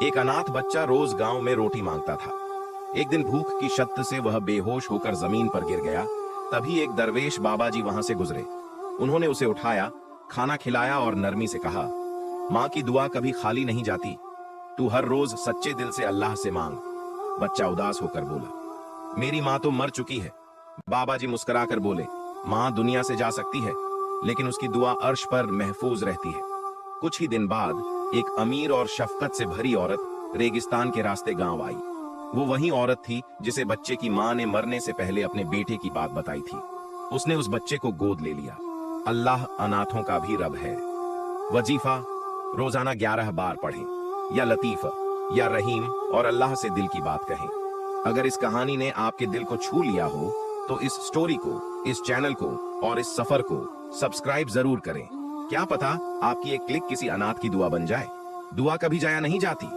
एक अनाथ बच्चा रोज गांव में रोटी मांगता था। एक दिन भूख की शद्द से वह बेहोश होकर जमीन पर गिर गया। तभी एक दरवेश बाबा जी वहां से गुजरे। उन्होंने उसे उठाया, खाना खिलाया और नरमी से कहा, माँ की दुआ कभी खाली नहीं जाती, तू हर रोज सच्चे दिल से अल्लाह से मांग। बच्चा उदास होकर बोला, मेरी माँ तो मर चुकी है। बाबा जी मुस्कुराकर बोले, माँ दुनिया से जा सकती है, लेकिन उसकी दुआ अर्श पर महफूज रहती है। कुछ ही दिन बाद एक अमीर और शफकत से भरी औरत रेगिस्तान के रास्ते गांव आई। वो वही औरत थी जिसे बच्चे की माँ ने मरने से पहले अपने बेटे की बात बताई थी। उसने उस बच्चे को गोद ले लिया। अल्लाह अनाथों का भी रब है। वजीफा रोजाना 11 बार पढ़ें, या लतीफ या रहीम, और अल्लाह से दिल की बात कहें। अगर इस कहानी ने आपके दिल को छू लिया हो तो इस स्टोरी को, इस चैनल को और इस सफर को सब्सक्राइब जरूर करें। क्या पता आपकी एक क्लिक किसी अनाथ की दुआ बन जाए। दुआ कभी जाया नहीं जाती।